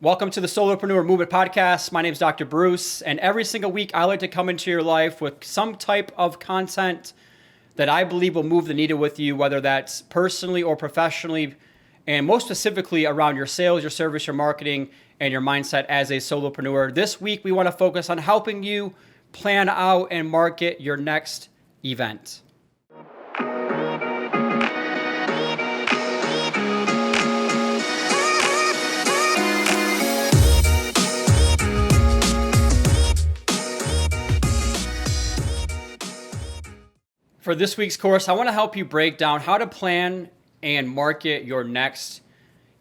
Welcome to the Solopreneur Movement Podcast. My name is Dr. Bruce, and every single week I like to come into your life with some type of content that I believe will move the needle with you, whether that's personally or professionally, and most specifically around your sales, your service, your marketing, and your mindset as a solopreneur. This week we want to focus on helping you plan out and market your next event. For this week's course, I want to help you break down how to plan and market your next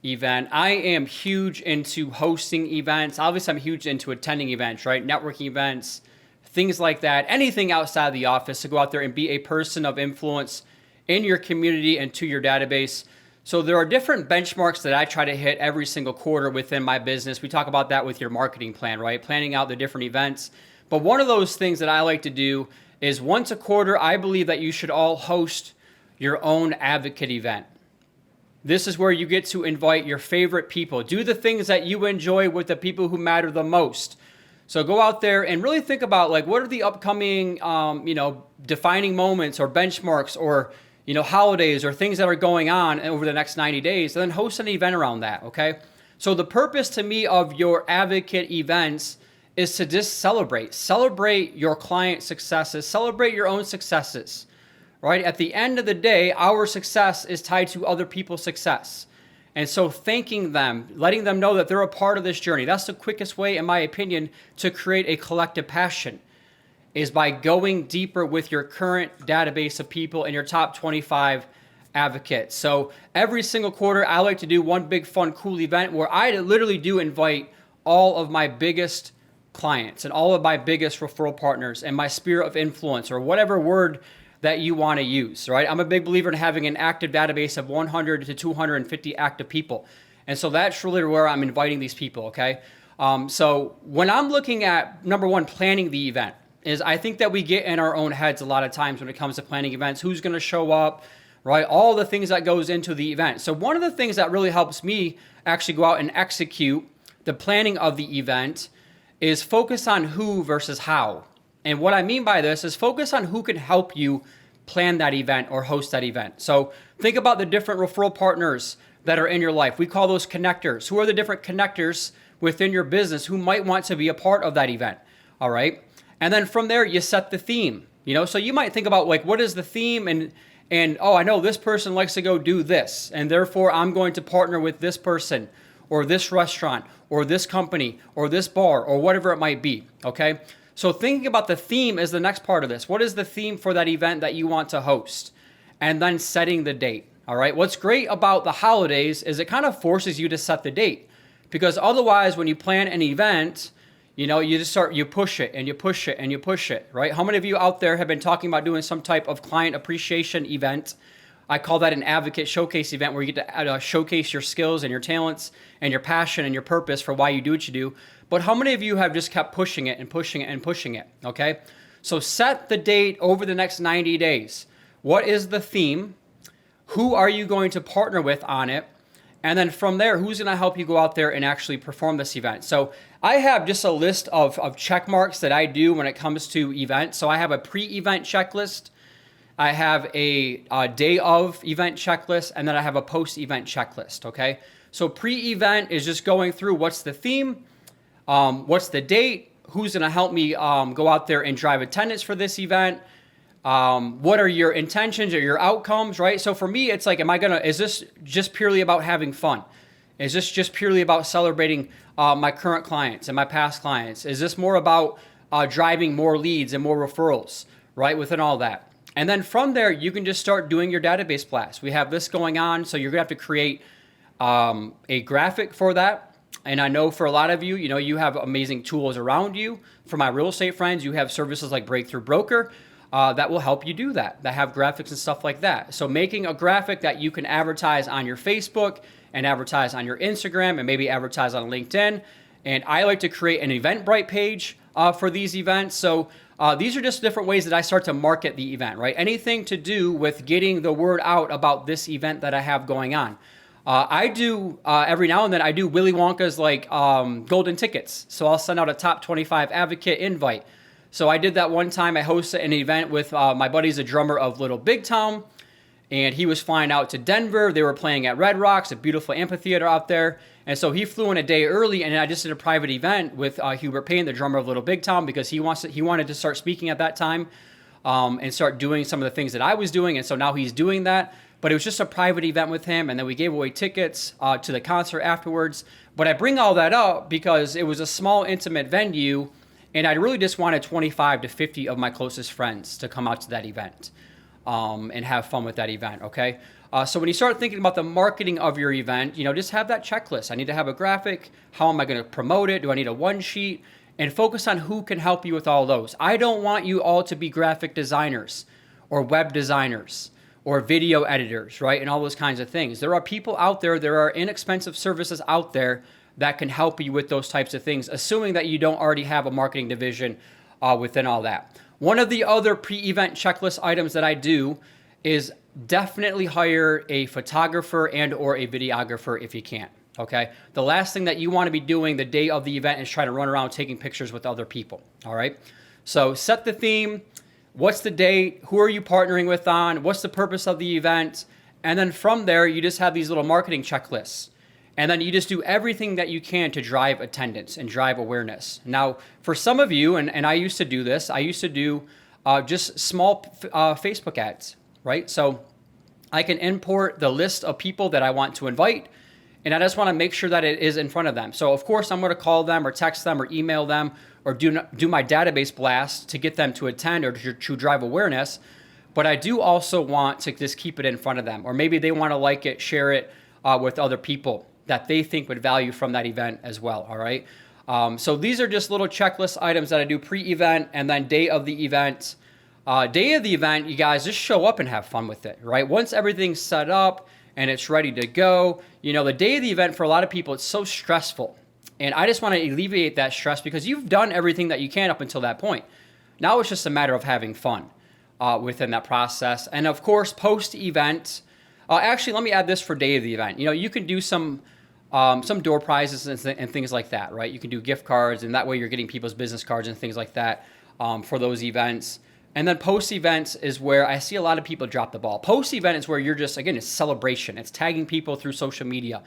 event. I am huge into hosting events. Obviously, I'm huge into attending events, right? Networking events, things like that. Anything outside the office to go out there and be a person of influence in your community and to your database. So there are different benchmarks that I try to hit every single quarter within my business. We talk about that with your marketing plan, right? Planning out the different events. But one of those things that I like to do is once a quarter, I believe that you should all host your own advocate event. This is where you get to invite your favorite people. Do the things that you enjoy with the people who matter the most. So go out there and really think about what are the upcoming, defining moments or benchmarks or, holidays or things that are going on over the next 90 days, and then host an event around that, okay? So the purpose to me of your advocate events is to just celebrate your client successes, celebrate your own successes, right? At the end of the day, our success is tied to other people's success. And so thanking them, letting them know that they're a part of this journey, that's the quickest way, in my opinion, to create a collective passion, is by going deeper with your current database of people and your top 25 advocates. So every single quarter, I like to do one big, fun, cool event where I literally do invite all of my biggest clients and all of my biggest referral partners and my sphere of influence, or whatever word that you want to use, right? I'm a big believer in having an active database of 100 to 250 active people. And so that's really where I'm inviting these people, okay? So when I'm looking at, number one, planning the event, is I think that we get in our own heads a lot of times when it comes to planning events, who's going to show up, right? All the things that goes into the event. So one of the things that really helps me actually go out and execute the planning of the event is focus on who versus how. And what I mean by this is focus on who can help you plan that event or host that event. So think about the different referral partners that are in your life. We call those connectors. Who are the different connectors within your business who might want to be a part of that event? All right. And then from there, you set the theme. So you might think about what is the theme, and oh, I know this person likes to go do this, and therefore I'm going to partner with this person or this restaurant or this company or this bar or whatever it might be, okay? So thinking about the theme is the next part of this. What is the theme for that event that you want to host? And then setting the date, all right? What's great about the holidays is it kind of forces you to set the date, because otherwise when you plan an event, you push it and you push it and you push it, right? How many of you out there have been talking about doing some type of client appreciation event? I call that an advocate showcase event, where you get to showcase your skills and your talents and your passion and your purpose for why you do what you do. But how many of you have just kept pushing it and pushing it and pushing it, okay? So set the date over the next 90 days. What is the theme? Who are you going to partner with on it? And then from there, who's going to help you go out there and actually perform this event? So I have just a list of check marks that I do when it comes to events. So I have a pre-event checklist. I have a day of event checklist, and then I have a post-event checklist, okay? So pre-event is just going through what's the theme, what's the date, who's gonna help me go out there and drive attendance for this event, what are your intentions or your outcomes, right? So for me, it's is this just purely about having fun? Is this just purely about celebrating my current clients and my past clients? Is this more about driving more leads and more referrals, right, within all that? And then from there, you can just start doing your database blast. We have this going on, so you're gonna have to create a graphic for that. And I know for a lot of you, you have amazing tools around you. For my real estate friends, you have services like Breakthrough Broker that will help you do that have graphics and stuff like that. So making a graphic that you can advertise on your Facebook and advertise on your Instagram and maybe advertise on LinkedIn. And I like to create an Eventbrite page for these events. So these are just different ways that I start to market the event, right? Anything to do with getting the word out about this event that I have going on. I do every now and then. I do Willy Wonka's like golden tickets. So I'll send out a top 25 advocate invite. So I did that one time. I hosted an event with my buddy's a drummer of Little Big Town, and he was flying out to Denver. They were playing at Red Rocks, a beautiful amphitheater out there. And so he flew in a day early, and I just did a private event with Hubert Payne, the drummer of Little Big Town, because he wanted to start speaking at that time and start doing some of the things that I was doing. And so now he's doing that. But it was just a private event with him, and then we gave away tickets to the concert afterwards. But I bring all that up because it was a small, intimate venue, and I really just wanted 25 to 50 of my closest friends to come out to that event and have fun with that event, okay? So when you start thinking about the marketing of your event, just have that checklist. I need to have a graphic. How am I going to promote it? Do I need a one sheet? And focus on who can help you with all those. I don't want you all to be graphic designers or web designers or video editors, right? And all those kinds of things. There are people out there, there are inexpensive services out there that can help you with those types of things, assuming that you don't already have a marketing division within all that. One of the other pre-event checklist items that I do is definitely hire a photographer and or a videographer if you can, okay? The last thing that you want to be doing the day of the event is trying to run around taking pictures with other people, all right? So set the theme. What's the date? Who are you partnering with on? What's the purpose of the event? And then from there, you just have these little marketing checklists. And then you just do everything that you can to drive attendance and drive awareness. Now, for some of you, and I used to do this, I used to do just small Facebook ads, right? So I can import the list of people that I want to invite, and I just want to make sure that it is in front of them. So of course, I'm going to call them or text them or email them or do my database blast to get them to attend or to drive awareness. But I do also want to just keep it in front of them. Or maybe they want to like it, share it with other people that they think would value from that event as well, all right? So these are just little checklist items that I do pre-event and then day of the event. Day of the event, you guys just show up and have fun with it, right? Once everything's set up and it's ready to go, the day of the event for a lot of people, it's so stressful. And I just want to alleviate that stress because you've done everything that you can up until that point. Now it's just a matter of having fun within that process. And of course, post-event, actually, let me add this for day of the event. You can do some door prizes and things like that, right? You can do gift cards, and that way you're getting people's business cards and things like that for those events. And then post-event is where I see a lot of people drop the ball. Post-event is where you're just, again, it's celebration. It's tagging people through social media.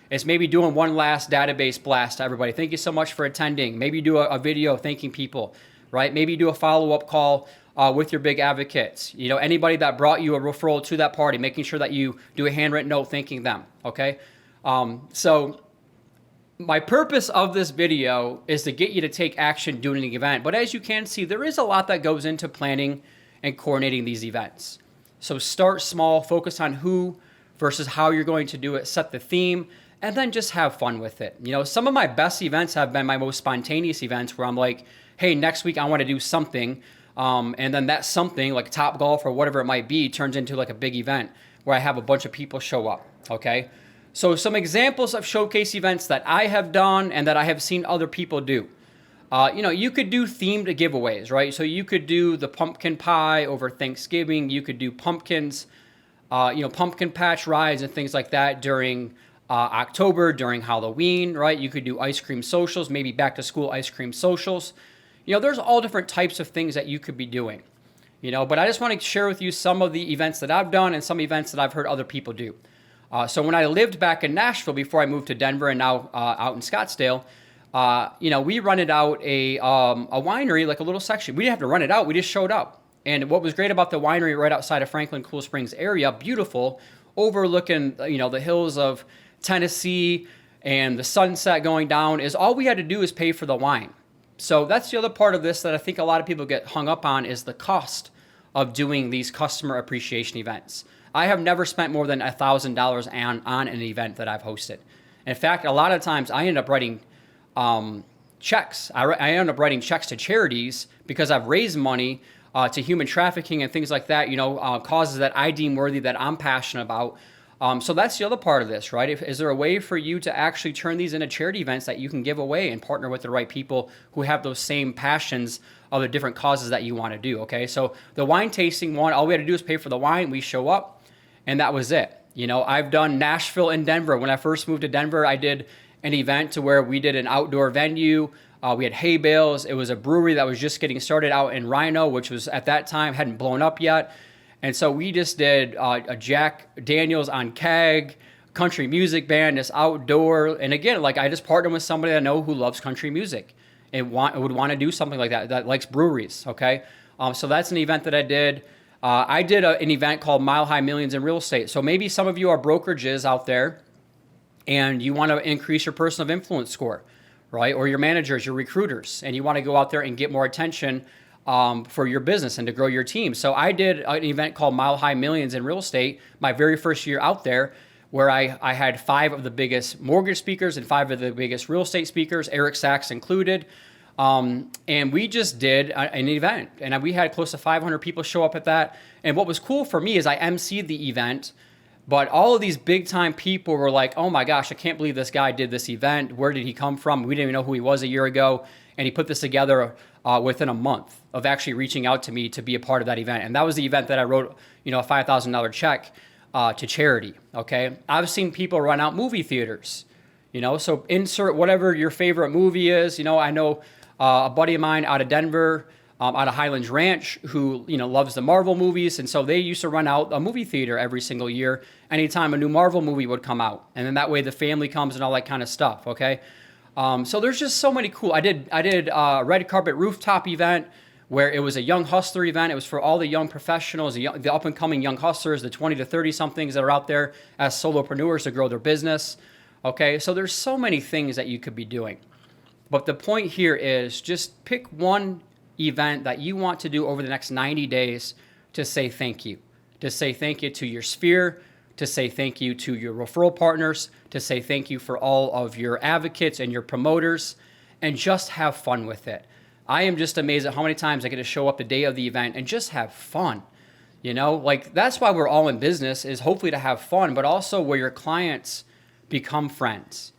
It's maybe doing one last database blast to everybody. Thank you so much for attending. Maybe do a video thanking people, right? Maybe do a follow-up call with your big advocates. Anybody that brought you a referral to that party, making sure that you do a handwritten note thanking them, okay? So my purpose of this video is to get you to take action during the event. But as you can see, there is a lot that goes into planning and coordinating these events. So start small, focus on who versus how you're going to do it, set the theme, and then just have fun with it. Some of my best events have been my most spontaneous events where I'm like, hey, next week I want to do something. And then that something, like Top Golf or whatever it might be, turns into like a big event where I have a bunch of people show up, okay? So some examples of showcase events that I have done and that I have seen other people do. You could do themed giveaways, right? So you could do the pumpkin pie over Thanksgiving. You could do pumpkins, pumpkin patch rides and things like that during October, during Halloween, right? You could do ice cream socials, maybe back to school ice cream socials. There's all different types of things that you could be doing, but I just want to share with you some of the events that I've done and some events that I've heard other people do. So when I lived back in Nashville before I moved to Denver and now out in Scottsdale, we rented out a winery, like a little section. We didn't have to run it out. We just showed up. And what was great about the winery right outside of Franklin Cool Springs area, beautiful, overlooking, the hills of Tennessee and the sunset going down, is all we had to do is pay for the wine. So that's the other part of this that I think a lot of people get hung up on is the cost of doing these customer appreciation events. I have never spent more than $1,000 on an event that I've hosted. In fact, a lot of times I end up writing checks. I end up writing checks to charities because I've raised money to human trafficking and things like that, causes that I deem worthy, that I'm passionate about. So that's the other part of this, right? Is there a way for you to actually turn these into charity events that you can give away and partner with the right people who have those same passions of the different causes that you want to do, okay? So the wine tasting one, all we had to do is pay for the wine. We show up, and that was it. You know, I've done Nashville and Denver. When I first moved to Denver, I did an event to where we did an outdoor venue. We had hay bales. It was a brewery that was just getting started out in Rhino, which was at that time hadn't blown up yet. And so we just did a Jack Daniels on keg, country music band, this outdoor. And again, like I just partnered with somebody I know who loves country music and would want to do something like that likes breweries. Okay. So that's an event that I did. I did an event called Mile High Millions in Real Estate. So maybe some of you are brokerages out there and you want to increase your person of influence score, right? Or your managers, your recruiters, and you want to go out there and get more attention for your business and to grow your team. So I did an event called Mile High Millions in Real Estate, my very first year out there, where I had 5 of the biggest mortgage speakers and 5 of the biggest real estate speakers, Eric Sachs included. And we just did an event, and we had close to 500 people show up at that. And what was cool for me is I emceed the event, but all of these big time people were like, oh my gosh, I can't believe this guy did this event. Where did he come from? We didn't even know who he was a year ago. And he put this together within a month of actually reaching out to me to be a part of that event. And that was the event that I wrote, a $5,000 check to charity. Okay. I've seen people run out movie theaters, so insert whatever your favorite movie is. I know a buddy of mine out of Denver, out of Highlands Ranch, who loves the Marvel movies, and so they used to run out a movie theater every single year, anytime a new Marvel movie would come out, and then that way the family comes and all that kind of stuff. Okay, so there's just so many cool. I did a red carpet rooftop event where it was a young hustler event. It was for all the young professionals, the up and coming young hustlers, the 20 to 30 somethings that are out there as solopreneurs to grow their business. Okay, so there's so many things that you could be doing. But the point here is just pick one event that you want to do over the next 90 days to say thank you. To say thank you to your sphere, to say thank you to your referral partners, to say thank you for all of your advocates and your promoters, and just have fun with it. I am just amazed at how many times I get to show up the day of the event and just have fun. That's why we're all in business, is hopefully to have fun, but also where your clients become friends.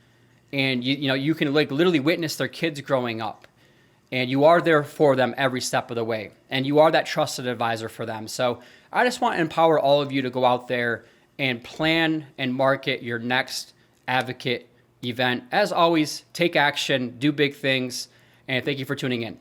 And you can literally witness their kids growing up, and you are there for them every step of the way, and you are that trusted advisor for them. So I just want to empower all of you to go out there and plan and market your next advocate event. As always, take action, do big things, and thank you for tuning in.